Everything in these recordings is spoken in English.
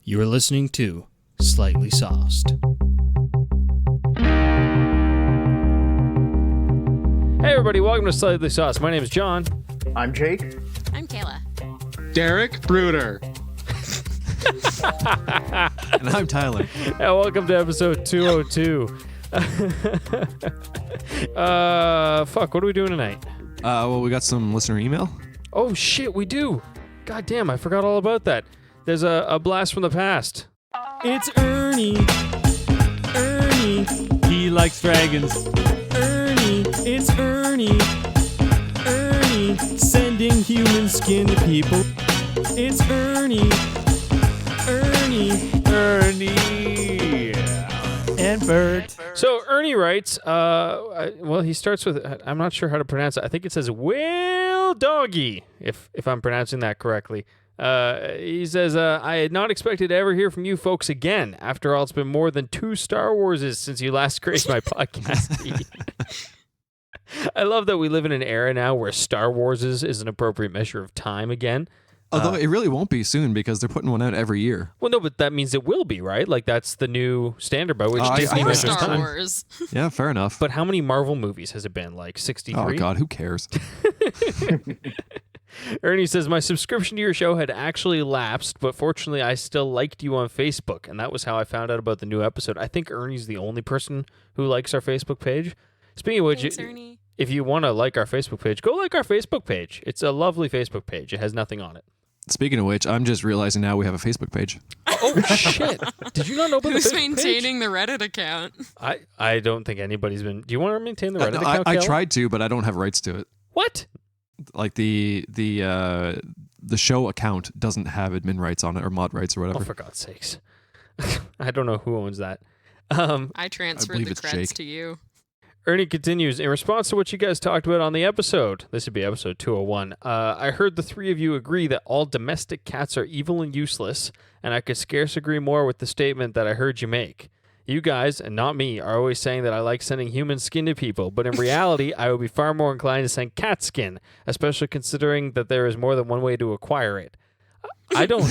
You're listening to Slightly Sauced. Hey everybody, welcome to Slightly Sauced. My name is John. I'm Jake. I'm Kayla. Derek Bruder. And I'm Tyler. And welcome to episode 202. What are we doing tonight? Well, we got some listener email. Oh shit, we do. God damn, I forgot all about that. There's a blast from the past. It's Ernie. Ernie. He likes dragons. Ernie. It's Ernie. Ernie. Sending human skin to people. It's Ernie. Ernie. Ernie. And Bert. So Ernie writes, he starts with, I'm not sure how to pronounce it. I think it says Will Doggy, if I'm pronouncing that correctly. He says, I had not expected to ever hear from you folks again. After all, it's been more than 2 Star Warses since you last graced my podcast feed. I love that we live in an era now where Star Wars is an appropriate measure of time again. Although it really won't be soon because they're putting one out every year. Well, no, but that means it will be, right? Like, that's the new standard by which I Disney measures Star time. Wars. Yeah, fair enough. But how many Marvel movies has it been? Like 63? Oh, God, who cares? Ernie says, my subscription to your show had actually lapsed, but fortunately I still liked you on Facebook, and that was how I found out about the new episode. I think Ernie's the only person who likes our Facebook page. Speaking of which, Thanks, Ernie. if you want to like our Facebook page, go like our Facebook page. It's a lovely Facebook page. It has nothing on it. Speaking of which, I'm just realizing now we have a Facebook page. Oh, shit. Did you not open the Who's Facebook maintaining page? the Reddit account? I don't think anybody's been... Do you want to maintain the Reddit account, I Kayla? tried to, but I don't have rights to it. What? Like the show account doesn't have admin rights on it or mod rights or Oh, whatever. for God's sakes. I don't know who owns that. I transferred believe the it's creds Jake. to you. Ernie continues, in response to what you guys talked about on the episode, this would be episode 201, I heard the three of you agree that all domestic cats are evil and useless, and I could scarce agree more with the statement that I heard you make. You guys, and not me, are always saying that I like sending human skin to people, but in reality, I would be far more inclined to send cat skin, especially considering that there is more than one way to acquire it. I don't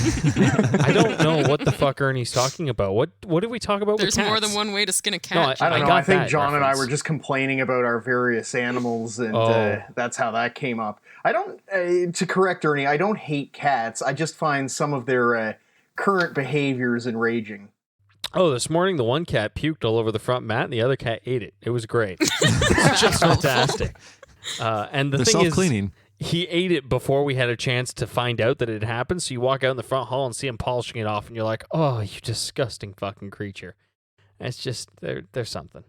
know what the fuck Ernie's talking about. What did we talk about There's with cats? more than one way to skin a No, cat. I don't know. got I think that John and I reference. were just complaining about our various animals, and that's how that came up. I don't, to correct Ernie, I don't hate cats. I just find some of their current behaviors enraging. Oh, this morning the one cat puked all over the front mat and the other cat ate it. It was great. It's just fantastic. And the They're thing is, self-cleaning. he ate it before we had a chance to find out that it had happened. So you walk out in the front hall and see him polishing it off, and you're like, oh, you disgusting fucking creature. And it's just, there's something.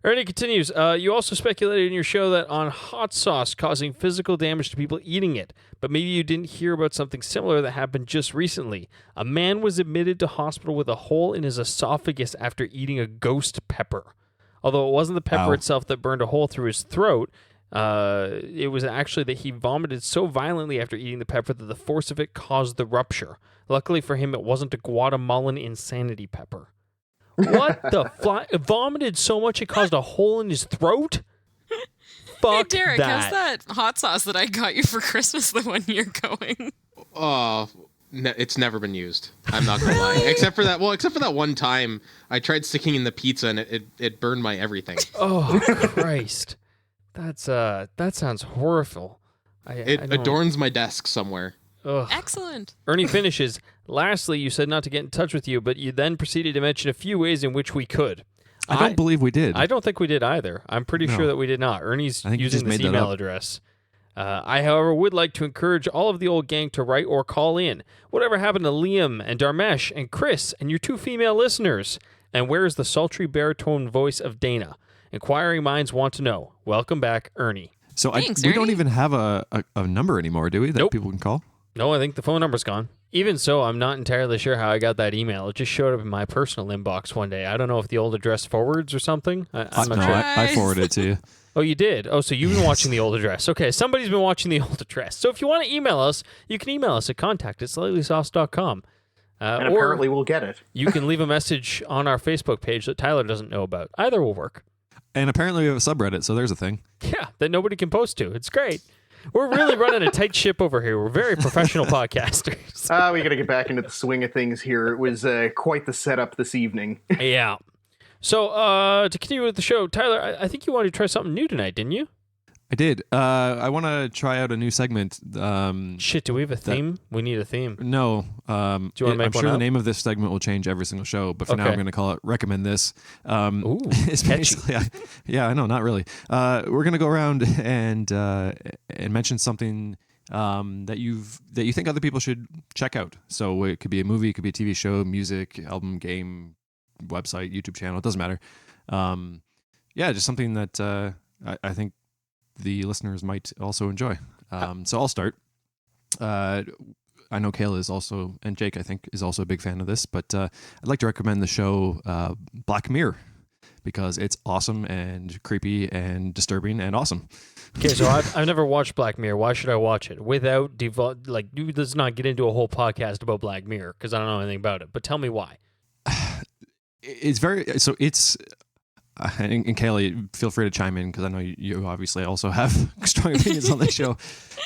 Ernie continues, you also speculated in your show that on hot sauce causing physical damage to people eating it, but maybe you didn't hear about something similar that happened just recently. A man was admitted to hospital with a hole in his esophagus after eating a ghost pepper. Although it wasn't the pepper Ow. itself that burned a hole through his throat, it was actually that he vomited so violently after eating the pepper that the force of it caused the rupture. Luckily for him, it wasn't a Guatemalan insanity pepper. What the fly? It vomited so much it caused a hole in his throat? Fuck Hey, Derek, that. how's that hot sauce that I got you for Christmas the one year going? Oh, it's never been used. I'm not gonna lie. Except for that one time I tried sticking in the pizza and it burned my everything. Oh, Christ. That sounds horrible. It I don't- adorns my desk somewhere. Ugh. Excellent. Ernie finishes, lastly, you said not to get in touch with you, but you then proceeded to mention a few ways in which we could. I don't believe we did. I don't think we did either. I'm pretty No. sure that we did not. Ernie's I think you using just this made that email up. address. I, however, would like to encourage all of the old gang to write or call in. Whatever happened to Liam and Darmesh and Chris and your 2 female listeners? And where is the sultry baritone voice of Dana? Inquiring minds want to know. Welcome back, Ernie. So Thanks, we don't Ernie. even have a number anymore, do we? That Nope. people can call? No, I think the phone number's gone. Even so, I'm not entirely sure how I got that email. It just showed up in my personal inbox one day. I don't know if the old address forwards or something. I'm not No, sure. I forwarded it to you. Oh, you did? Oh, so you've been watching the old address. Okay, somebody's been watching the old address. So if you want to email us, you can email us at contact@slightlySauced.com. And Or apparently we'll get it. you can leave a message on our Facebook page that Tyler doesn't know about. Either will work. And apparently we have a subreddit, so there's a thing. Yeah, that nobody can post to. It's great. We're really running a tight ship over here. We're very professional podcasters. We got to get back into the swing of things here. It was quite the setup this evening. Yeah. So, to continue with the show, Tyler, I think you wanted to try something new tonight, didn't you? I did. I want to try out a new segment. Shit, do we have a theme? We need a theme. No. Do you want to make I'm one sure up? the name of this segment will change every single show, but for now Okay. I'm going to call it Recommend This. Ooh, It's catchy. basically, I know, not really. We're going to go around and mention something that you think other people should check out. So it could be a movie, it could be a TV show, music, album, game, website, YouTube channel. It doesn't matter. Just something that I think the listeners might also enjoy. So I'll start. I know Kayla is also, and Jake I think is also a big fan of this, but I'd like to recommend the show Black Mirror because it's awesome and creepy and disturbing and awesome. Okay, so I've never watched Black Mirror. Why should I watch it? Without let's not get into a whole podcast about Black Mirror because I don't know anything about it. But tell me why. It's very, so it's, and Kayla, feel free to chime in because I know you obviously also have strong opinions on the show.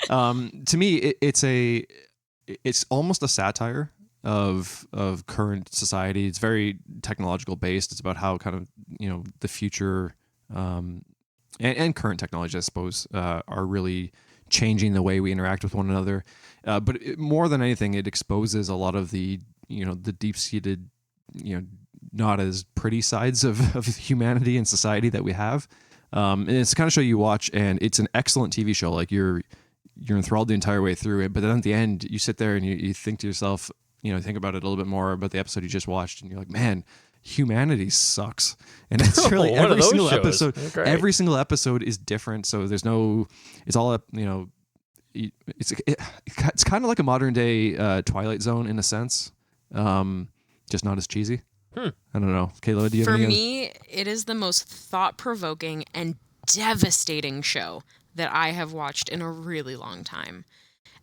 To me, it's almost a satire of current society. It's very technological based. It's about how kind of the future and current technology, I suppose, are really changing the way we interact with one another. But more than anything, it exposes a lot of the the deep seated not as pretty sides of humanity and society that we have. And it's the kind of show you watch, and it's an excellent TV show. Like you're enthralled the entire way through it, but then at the end, you sit there and you think to yourself, think about it a little bit more about the episode you just watched, and you're like, man, humanity sucks. And it's really One of every those single shows. episode. Great. Every single episode is different. So there's no. It's all up. It's kind of like a modern day Twilight Zone in a sense, just not as cheesy. I don't know. Kayla, do you have For any me, it is the most thought-provoking and devastating show that I have watched in a really long time.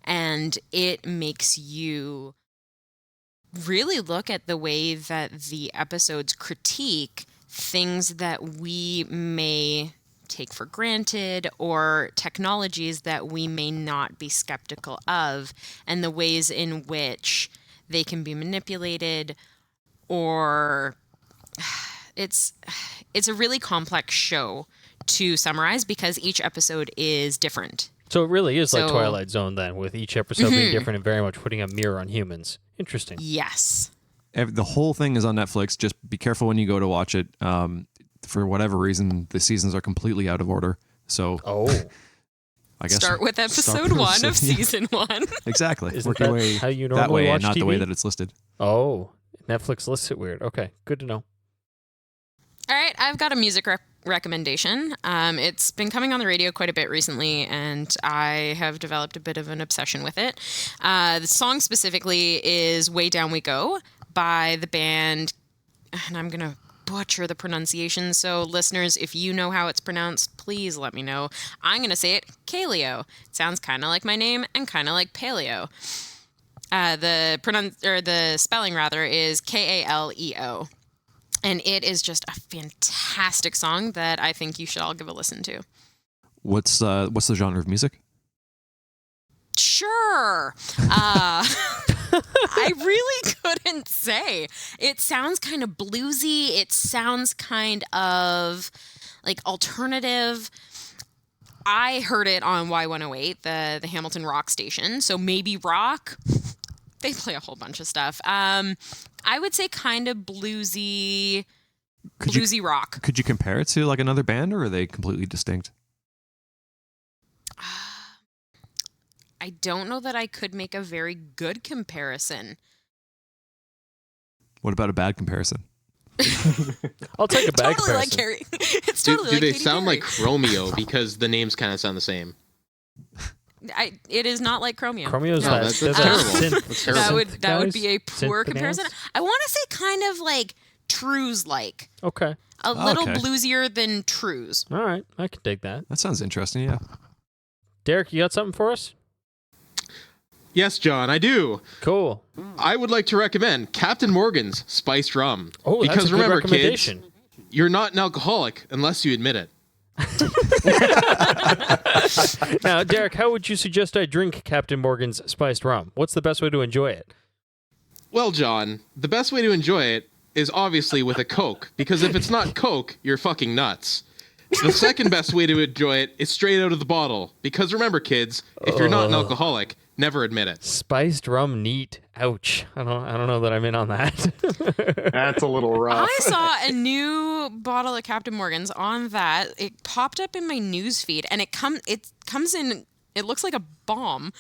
And it makes you really look at the way that the episodes critique things that we may take for granted or technologies that we may not be skeptical of, and the ways in which they can be manipulated, or it's a really complex show to summarize because each episode is different. So it really is like So- Twilight Zone then, with each episode being different and very much putting a mirror on humans. Interesting. Yes. The whole thing is on Netflix. Just be careful when you go to watch it. For whatever reason, the seasons are completely out of order. So Oh, I guess Start with episode with 1 of yeah, season 1. Exactly. Isn't Work your that way how you that normally way watch and not the way TV? that it's listed. oh, Netflix lists it weird. Okay, good to know. All right, I've got a music recommendation. It's been coming on the radio quite a bit recently, and I have developed a bit of an obsession with it. The song specifically is Way Down We Go by the band, and I'm going to butcher the pronunciation, so listeners, if you know how it's pronounced, please let me know. I'm going to say it Kaleo. It sounds kind of like my name and kind of like paleo. The spelling rather is Kaleo. And it is just a fantastic song that I think you should all give a listen to. What's the genre of music? Sure. I really couldn't say. It sounds kind of bluesy. It sounds kind of like alternative. I heard it on Y108, the Hamilton rock station. So maybe rock. They play a whole bunch of stuff. I would say kind of bluesy rock. Could you compare it to like another band, or are they completely distinct? I don't know that I could make a very good comparison. What about a bad comparison? I'll take a bad Totally like comparison. Carrie. It's Do, totally do like they Katy sound Perry. like Chromeo because the names kind of sound the same? It is not like Chromeo. Chromeo's No, that. that's that terrible. synth- That's terrible. That would guys? be a poor Synth comparison. bananas? I want to say kind of like Trues like. Okay. A little Okay. bluesier than Trues. All right. I can dig that. That sounds interesting. Yeah. Derek, you got something for us? Yes, John, I do. Cool. I would like to recommend Captain Morgan's Spiced Rum. Oh, that's because a good remember, kids, recommendation. you're not an alcoholic unless you admit it. Now, Derek, how would you suggest I drink Captain Morgan's spiced rum? What's the best way to enjoy it? Well, John, the best way to enjoy it is obviously with a Coke, because if it's not Coke, you're fucking nuts. The second best way to enjoy it is straight out of the bottle, because remember, kids, if you're not an alcoholic, never admit it. Spiced rum neat. Ouch. I don't know that I'm in on that. That's a little rough. I saw a new bottle of Captain Morgan's on that. It popped up in my news feed, and it comes in. It looks like a bomb.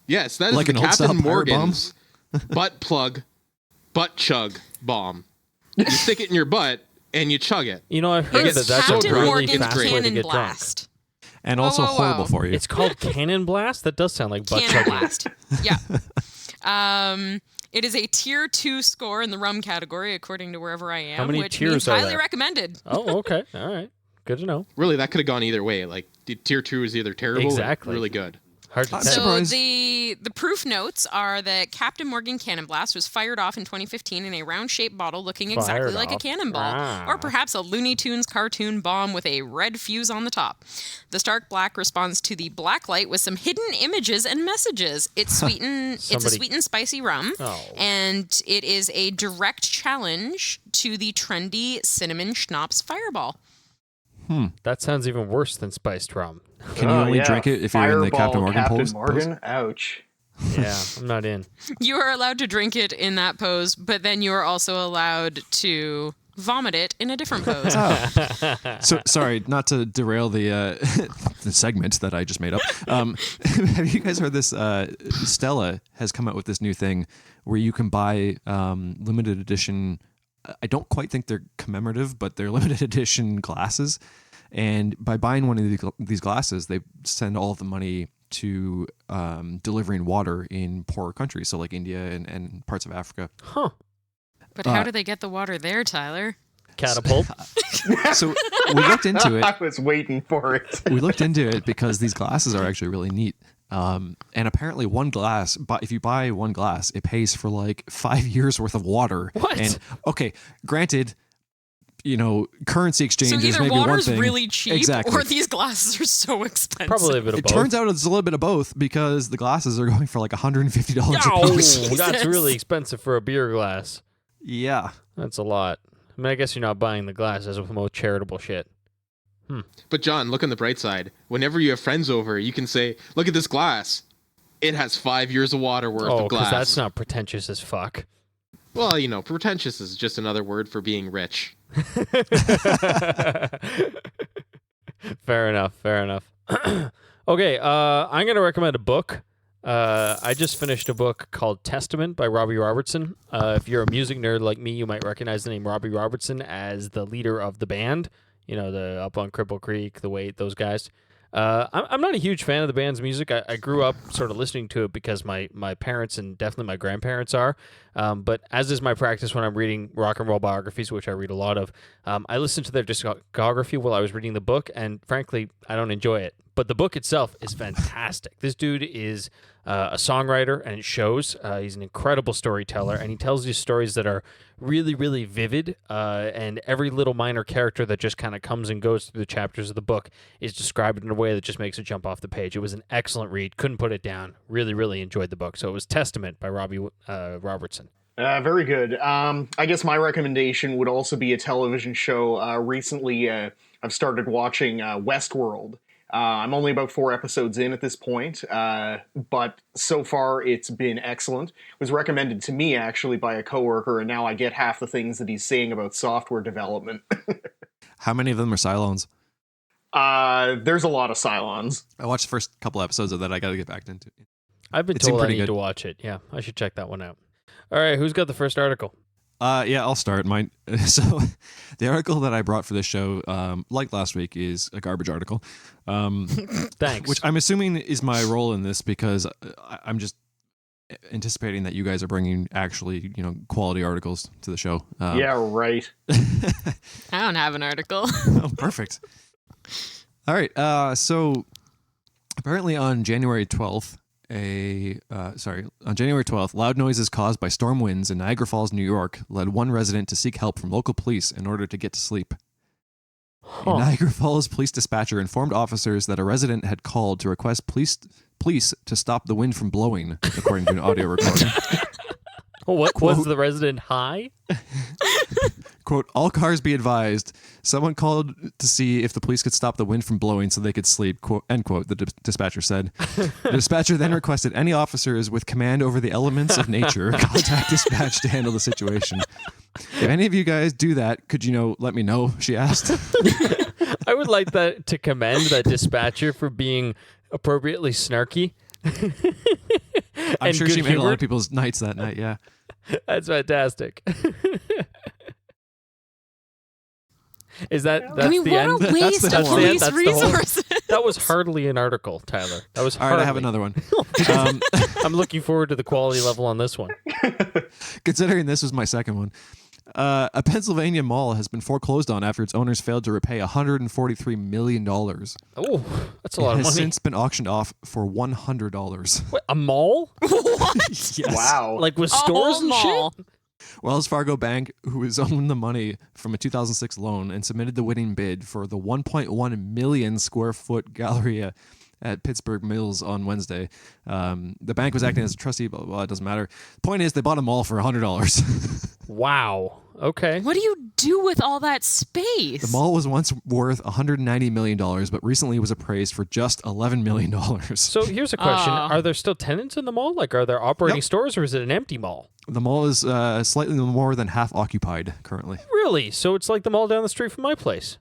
Yes, that is Like the an old style Captain pirate bomb? Morgan's butt plug, butt chug bomb. You stick it in your butt and you chug it. You know, I've heard It's that that's so a Captain drunk, really Morgan's fast way to Cannon get drunk. Blast. And also Whoa, whoa, whoa. horrible for you. It's called Cannon Blast? That does sound like butt Cannon chugging. Blast. Yeah. It is a tier 2 score in the rum category, according to wherever I am. How many which tiers means are highly there? recommended. Oh, okay. All right. Good to know. Really, that could have gone either way. Like, tier 2 is either terrible Exactly. or really good. Hard to I'm tell. So surprised. the proof notes are that Captain Morgan Cannon Blast was fired off in 2015 in a round-shaped bottle looking exactly Fired like a off. cannonball, Ah. or perhaps a Looney Tunes cartoon bomb with a red fuse on the top. The stark black responds to the black light with some hidden images and messages. It's a Somebody- sweet and spicy rum, Oh. and it is a direct challenge to the trendy cinnamon schnapps Fireball. That sounds even worse than spiced rum. Can you only drink it if you're in the Fireball Captain Morgan Captain pose? Morgan? Ouch. Yeah, I'm not in. You are allowed to drink it in that pose, but then you are also allowed to vomit it in a different pose. So sorry, not to derail the the segment that I just made up. Have you guys heard this? Stella has come out with this new thing where you can buy limited edition. I don't quite think they're commemorative, but they're limited edition glasses. And by buying one of these glasses, they send all of the money to delivering water in poorer countries, so like India and parts of Africa. Huh. But how do they get the water there, Tyler? Catapult. So we looked into it. I was waiting for it. We looked into it because these glasses are actually really neat. And apparently one glass, but if you buy one glass, it pays for like 5 years worth of water. What? And okay, granted, you know, currency exchange So is either maybe one water's thing. really cheap, Exactly. or these glasses are so expensive. Probably a bit of It both. turns out it's a little bit of both because the glasses are going for like $150 a Oh, piece. Jesus. that's really expensive for a beer glass. Yeah. That's a lot. I mean, I guess you're not buying the glasses with most charitable shit. But John, look on the bright side. Whenever you have friends over, you can say, look at this glass. It has 5 years of water worth Oh, of glass. because that's not pretentious as fuck. Well, you know, pretentious is just another word for being rich. Fair enough. Fair enough. Okay, I'm going to recommend a book. I just finished a book called Testament by Robbie Robertson. If you're a music nerd like me, you might recognize the name Robbie Robertson as the leader of the band. You know, the Up on Cripple Creek, The Wait, those guys. I'm not a huge fan of the band's music. I grew up sort of listening to it because my parents and definitely my grandparents are. But as is my practice when I'm reading rock and roll biographies, which I read a lot of, I listened to their discography while I was reading the book, and frankly, I don't enjoy it. But the book itself is fantastic. This dude is a songwriter, and it shows. He's an incredible storyteller, and he tells these stories that are really, really vivid. And every little minor character that just kind of comes and goes through the chapters of the book is described in a way that just makes it jump off the page. It was an excellent read. Couldn't put it down. Really, really enjoyed the book. So it was Testament by Robbie Robertson. Very good. I guess my recommendation would also be a television show. Recently, I've started watching Westworld. I'm only about 4 episodes in at this point, but so far it's been excellent. It was recommended to me, actually, by a coworker, and now I get half the things that he's saying about software development. How many of them are Cylons? There's a lot of Cylons. I watched the first couple episodes of that. I got to get back into it. I've been It seemed told I pretty need good. to watch it. Yeah, I should check that one out. All right, who's got the first article? Yeah, I'll start. Mine. So, the article that I brought for this show, like last week, is a garbage article. Thanks. Which I'm assuming is my role in this because I'm just anticipating that you guys are bringing actually, you know, quality articles to the show. Yeah, right. I don't have an article. Oh, perfect. All right. So apparently on January 12th, on January 12th, loud noises caused by storm winds in Niagara Falls, New York, led one resident to seek help from local police in order to get to sleep. A Niagara Falls police dispatcher informed officers that a resident had called to request police to stop the wind from blowing, according to an audio recording. What Quote, was the resident high? Quote, all cars be advised. Someone called to see if the police could stop the wind from blowing so they could sleep, quote, end quote, the dispatcher said. The dispatcher then requested any officers with command over the elements of nature contact dispatch to handle the situation. If any of you guys do that, could you let me know, she asked. I would like that to commend that dispatcher for being appropriately snarky. I'm sure she made a lot good-humored. of people's nights that night, yeah. That's fantastic. Is that's I mean, the what end? a waste the of whole- police that's the whole- resources. That was hardly an article, Tyler. That was All right, hardly. I have another one. I'm looking forward to the quality level on this one. Considering this was my second one. A Pennsylvania mall has been foreclosed on after its owners failed to repay $143 million. Oh, that's a It lot of has money. since been auctioned off for $100. What, a mall? What? Yes. Wow. Like with A stores whole and mall. shit? Wells Fargo Bank, who has owned the money from a 2006 loan and submitted the winning bid for the 1.1 million square foot Galleria at Pittsburgh Mills on Wednesday. The bank was acting as a trustee, blah, blah, blah. It doesn't matter. Point is, they bought them all for $100. Wow. Okay. What do you do with all that space? The mall was once worth $190 million, but recently was appraised for just $11 million. So here's a question. Are there still tenants in the mall? Like, are there operating Nope. stores or is it an empty mall? The mall is slightly more than half occupied currently. Really? So it's like the mall down the street from my place.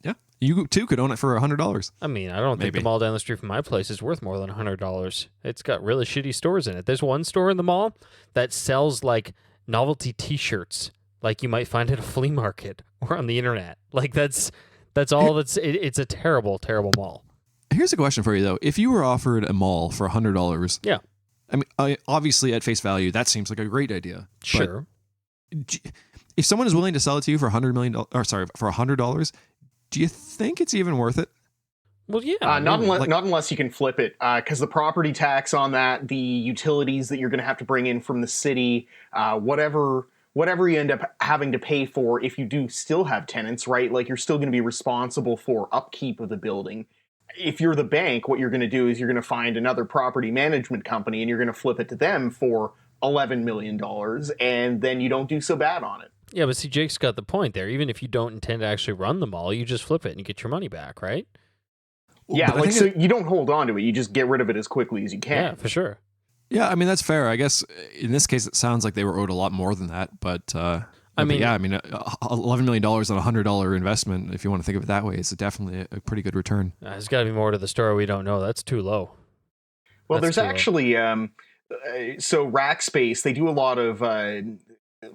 Yeah. You too could own it for $100. I mean, I don't think Maybe. the mall down the street from my place is worth more than $100. It's got really shitty stores in it. There's one store in the mall that sells like novelty T-shirts, like you might find at a flea market or on the internet. Like that's all. It's a terrible, terrible mall. Here's a question for you though: if you were offered a mall for $100, Yeah. I mean, obviously at face value, that seems like a great idea. But Sure. if someone is willing to sell it to you for for $100, do you think it's even worth it? Well, yeah. Not like- unless you can flip it, because the property tax on that, the utilities that you're going to have to bring in from the city, whatever you end up having to pay for if you do still have tenants, right? Like you're still going to be responsible for upkeep of the building. If you're the bank, what you're going to do is you're going to find another property management company and you're going to flip it to them for $11 million, and then you don't do so bad on it. Yeah, but see, Jake's got the point there. Even if you don't intend to actually run the mall, you just flip it and you get your money back, right? Yeah, But I like think so you don't hold on to it; you just get rid of it as quickly as you can. Yeah, for sure. Yeah, I mean that's fair. I guess in this case, it sounds like they were owed a lot more than that. But mean- $11 million on a $100 investment, if you want to think of it that way, is definitely a pretty good return. There's got to be more to the story we don't know. That's too low. Well, That's there's too low. actually so Rackspace, they do a lot of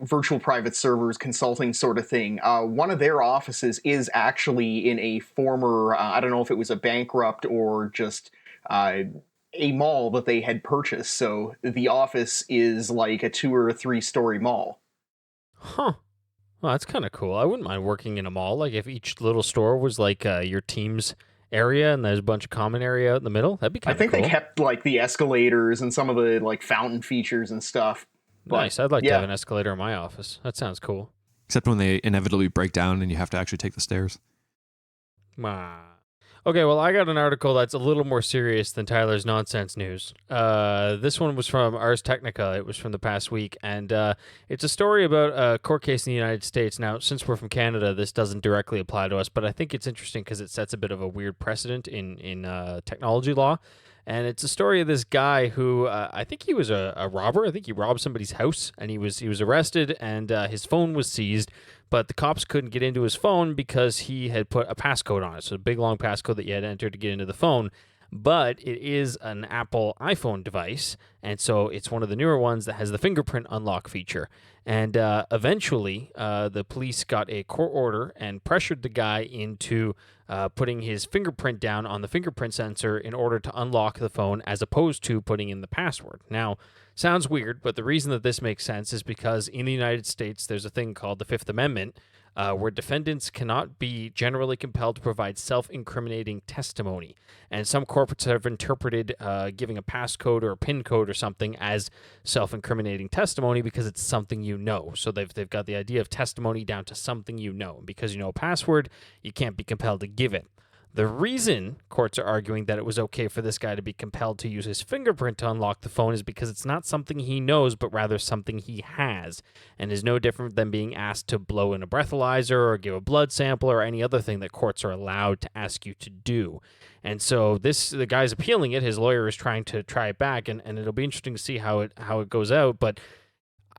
virtual private servers consulting sort of thing. One of their offices is actually in a former, I don't know if it was a bankrupt or just a mall that they had purchased. So the office is like a 2 or 3 story mall. Huh. Well, that's kind of cool. I wouldn't mind working in a mall. Like if each little store was like your team's area and there's a bunch of common area out in the middle. That'd be I kind of think cool. they kept like the escalators and some of the like fountain features and stuff. But, Nice. I'd like to yeah. have an escalator in my office. That sounds cool. Except when they inevitably break down and you have to actually take the stairs. Okay, well, I got an article that's a little more serious than Tyler's nonsense news. This one was from Ars Technica. It was from the past week, and it's a story about a court case in the United States. Now, since we're from Canada, this doesn't directly apply to us, but I think it's interesting because it sets a bit of a weird precedent in technology law. And it's a story of this guy who I think he was a robber. I think he robbed somebody's house, and he was arrested, and his phone was seized. But the cops couldn't get into his phone because he had put a passcode on it. So a big, long passcode that you had to enter to get into the phone. But it is an Apple iPhone device, and so it's one of the newer ones that has the fingerprint unlock feature. And eventually, the police got a court order and pressured the guy into putting his fingerprint down on the fingerprint sensor in order to unlock the phone, as opposed to putting in the password. Now, sounds weird, but the reason that this makes sense is because in the United States, there's a thing called the Fifth Amendment, where defendants cannot be generally compelled to provide self-incriminating testimony. And some corporates have interpreted giving a passcode or a PIN code or something as self-incriminating testimony because it's something you know. So they've got the idea of testimony down to something you know. And because you know a password, you can't be compelled to give it. The reason courts are arguing that it was okay for this guy to be compelled to use his fingerprint to unlock the phone is because it's not something he knows, but rather something he has, and is no different than being asked to blow in a breathalyzer or give a blood sample or any other thing that courts are allowed to ask you to do. And so the guy's appealing it. His lawyer is trying to try it back, and it'll be interesting to see how it goes out. But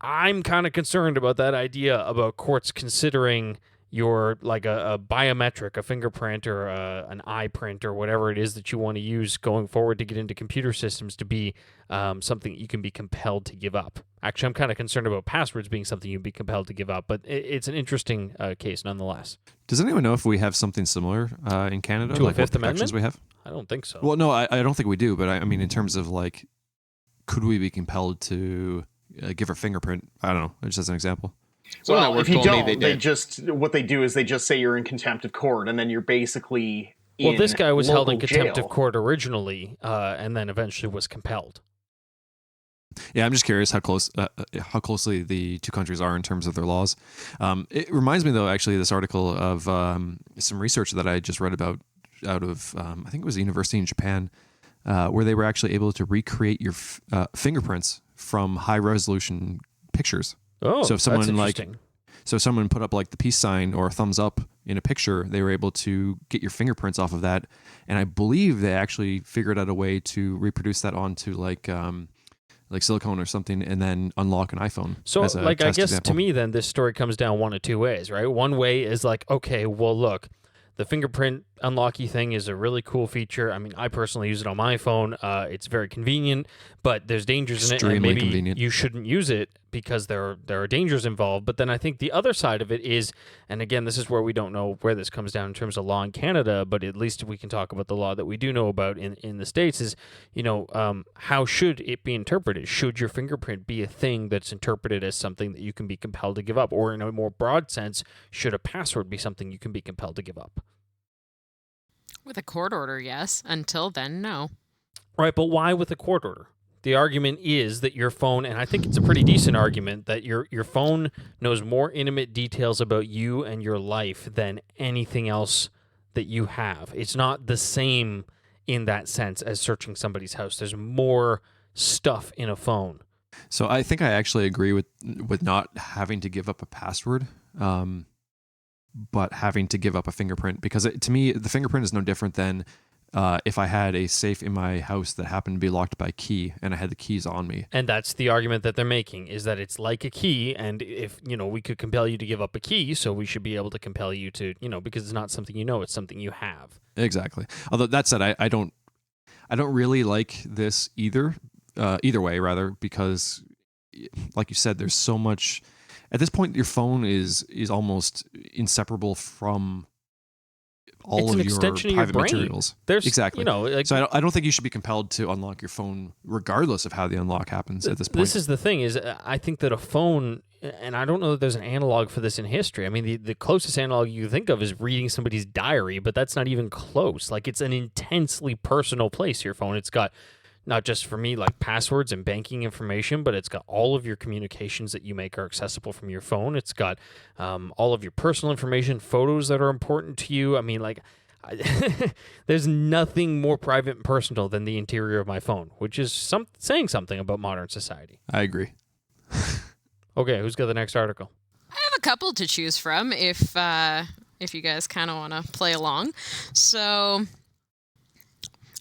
I'm kind of concerned about that idea about courts considering your like a biometric, a fingerprint or an eye print or whatever it is that you want to use going forward to get into computer systems to be something that you can be compelled to give up. Actually, I'm kind of concerned about passwords being something you'd be compelled to give up, but it's an interesting case nonetheless. Does anyone know if we have something similar in Canada? To a like Fifth what protections Amendment? we have? I don't think so. Well, no, I don't think we do. But I mean, in terms of like, could we be compelled to give our fingerprint? I don't know. Just as an example. Someone at Well, work if you told me don't, they they did. just what they do is they just say you're in contempt of court, and then you're basically Well, this guy was held in local contempt jail. of court originally, and then eventually was compelled. Yeah, I'm just curious how closely the two countries are in terms of their laws. It reminds me, though, actually, this article of some research that I just read about out of I think it was a university in Japan, where they were actually able to recreate your fingerprints from high resolution pictures. Oh, So if someone, that's like, interesting. So if someone put up like the peace sign or a thumbs up in a picture, they were able to get your fingerprints off of that. And I believe they actually figured out a way to reproduce that onto like silicone or something, and then unlock an iPhone. So, as a like, I test guess example. to me, then this story comes down one of two ways, right? One way is like, okay, well, look, the fingerprint unlocky thing is a really cool feature. I mean, I personally use it on my phone. It's very convenient, but there's dangers in it, and Extremely maybe convenient. you shouldn't use it because there are dangers involved. But then I think the other side of it is, and again, this is where we don't know where this comes down in terms of law in Canada, but at least we can talk about the law that we do know about in the States is, how should it be interpreted? Should your fingerprint be a thing that's interpreted as something that you can be compelled to give up? Or in a more broad sense, should a password be something you can be compelled to give up? With a court order, yes. Until then, no. Right, but why with a court order? The argument is that your phone, and I think it's a pretty decent argument, that your phone knows more intimate details about you and your life than anything else that you have. It's not the same in that sense as searching somebody's house. There's more stuff in a phone. So I think I actually agree with not having to give up a password, but having to give up a fingerprint, because to me, the fingerprint is no different than if I had a safe in my house that happened to be locked by key and I had the keys on me. And that's the argument that they're making, is that it's like a key, and if, we could compel you to give up a key, so we should be able to compel you to, because it's not something it's something you have. Exactly. Although that said, I don't really like this either way, rather, because like you said, there's so much. At this point, your phone is almost inseparable from all It's of an your extension of your private brain. materials. There's, Exactly. So I don't think you should be compelled to unlock your phone regardless of how the unlock happens at this point. This is the thing, is I think that a phone, and I don't know that there's an analog for this in history. I mean, the closest analog you think of is reading somebody's diary, but that's not even close. Like, it's an intensely personal place, your phone. It's got, not just for me, like passwords and banking information, but it's got all of your communications that you make are accessible from your phone. It's got all of your personal information, photos that are important to you. I mean, like, there's nothing more private and personal than the interior of my phone, which is saying something about modern society. I agree. Okay, who's got the next article? I have a couple to choose from if you guys kind of want to play along. So,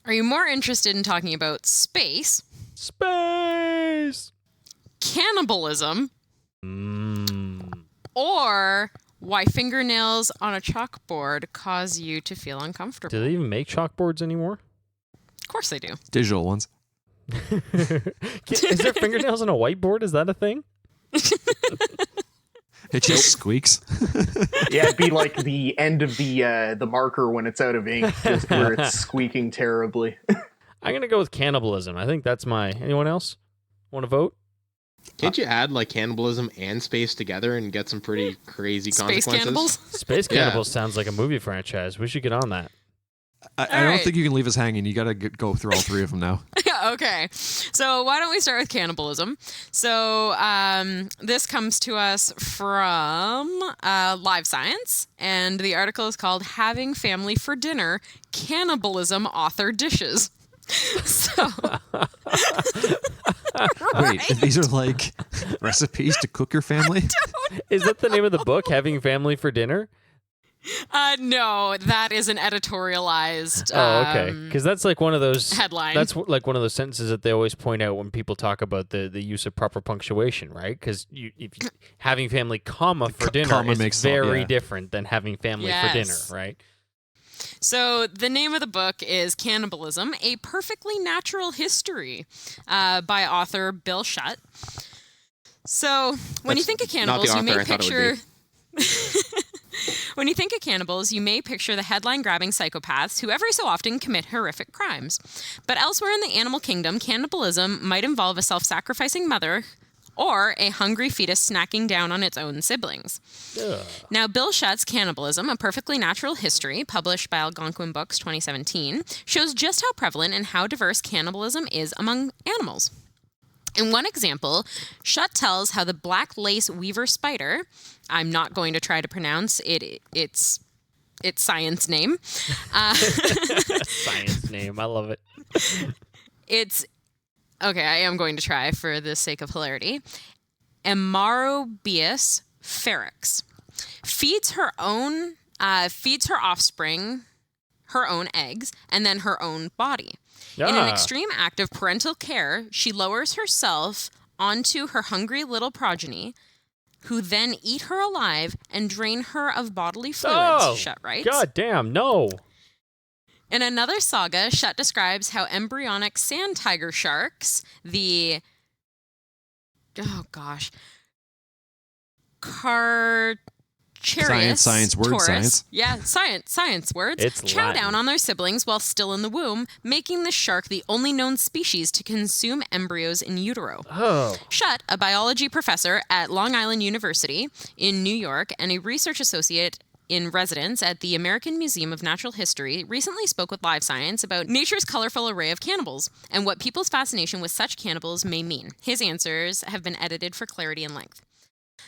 are you more interested in talking about space, Space! cannibalism, or why fingernails on a chalkboard cause you to feel uncomfortable? Do they even make chalkboards anymore? Of course they do. Digital ones. Is there fingernails on a whiteboard? Is that a thing? It just squeaks. Yeah, it'd be like the end of the marker when it's out of ink, just where it's squeaking terribly. I'm going to go with cannibalism. I think that's anyone else want to vote? Can't you add like cannibalism and space together and get some pretty crazy Space consequences? cannibals? Space Yeah. Cannibals sounds like a movie franchise. We should get on that. I don't right. think you can leave us hanging. You got to go through all three of them now. Okay. So why don't we start with cannibalism? So this comes to us from Live Science, and the article is called Having Family for Dinner, Cannibalism Author Dishes. So... Wait, these are like recipes to cook your family? Is that the name of the book, Having Family for Dinner? No, that is an editorialized Oh, okay. Because that's like one of those headline. That's like one of those sentences that they always point out when people talk about the use of proper punctuation, right? Because having family, comma, for dinner comma is makes very yeah. different than having family for dinner, Yes. right? So the name of the book is Cannibalism, A Perfectly Natural History by author Bill Shutt. So when you think of cannibals, you may picture... When you think of cannibals, you may picture the headline-grabbing psychopaths who every so often commit horrific crimes. But elsewhere in the animal kingdom, cannibalism might involve a self-sacrificing mother or a hungry fetus snacking down on its own siblings. Ugh. Now, Bill Shutt's Cannibalism, A Perfectly Natural History, published by Algonquin Books 2017, shows just how prevalent and how diverse cannibalism is among animals. In one example, Shutt tells how the black lace weaver spider, I'm not going to try to pronounce its science name. Science name. I love it. Okay, I am going to try for the sake of hilarity. Amarobius ferox feeds her offspring her own eggs and then her own body. In an extreme act of parental care, she lowers herself onto her hungry little progeny, who then eat her alive and drain her of bodily fluids, Shutt writes. God damn, no. In another saga, Shutt describes how embryonic sand tiger sharks, Science word, taurus, science. Yeah, science words. It's chow Latin. down on their siblings while still in the womb, making the shark the only known species to consume embryos in utero. Oh. Shutt, a biology professor at Long Island University in New York and a research associate in residence at the American Museum of Natural History, recently spoke with Live Science about nature's colorful array of cannibals and what people's fascination with such cannibals may mean. His answers have been edited for clarity and length.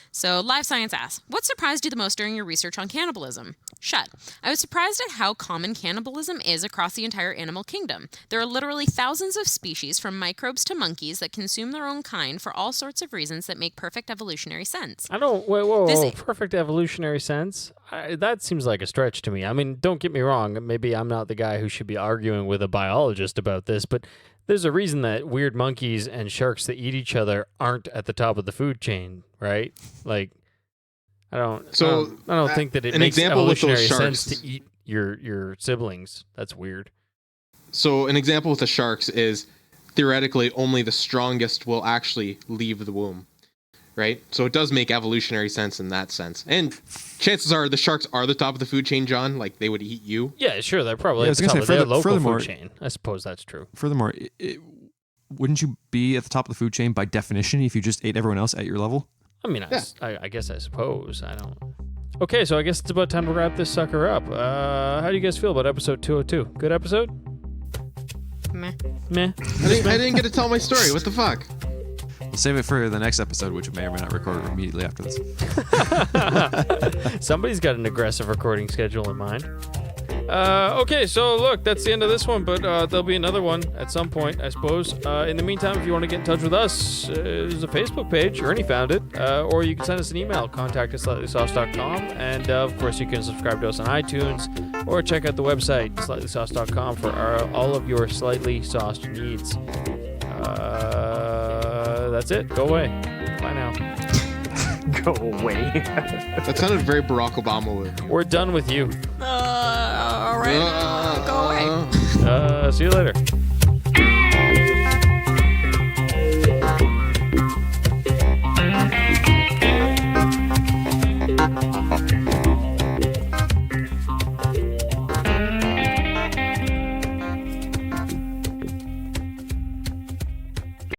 So, Live Science asks, what surprised you the most during your research on cannibalism? Shutt, I was surprised at how common cannibalism is across the entire animal kingdom. There are literally thousands of species, from microbes to monkeys, that consume their own kind for all sorts of reasons that make perfect evolutionary sense. Whoa, perfect evolutionary sense? That seems like a stretch to me. I mean, don't get me wrong, maybe I'm not the guy who should be arguing with a biologist about this, but there's a reason that weird monkeys and sharks that eat each other aren't at the top of the food chain, right? Like, I don't think that it an makes example with those evolutionary sense sharks- to eat your siblings. That's weird. So an example with the sharks is theoretically only the strongest will actually leave the womb, right? So it does make evolutionary sense in that sense. And chances are the sharks are the top of the food chain, John. Like they would eat you. Yeah, sure. They're probably Yeah, I at was the gonna top say, of their local furthermore- food chain. I suppose that's true. Furthermore, wouldn't you be at the top of the food chain by definition if you just ate everyone else at your level? I mean, I guess I suppose. I don't. Okay, so I guess it's about time to wrap this sucker up. How do you guys feel about episode 202? Good episode? Meh. Meh. I didn't get to tell my story. What the fuck? We'll save it for the next episode, which may or may not record immediately after this. Somebody's got an aggressive recording schedule in mind. Okay, so look, that's the end of this one, but there'll be another one at some point, I suppose. In the meantime, if you want to get in touch with us, there's a Facebook page. Ernie found it. Or you can send us an email, contact@slightlySauced.com. And, of course, you can subscribe to us on iTunes or check out the website, SlightlySauced.com, for all of your Slightly Sauced needs. That's it. Go away. Bye now. Go away. That sounded very Barack Obama. We're done with you. All right. Go away. See you later.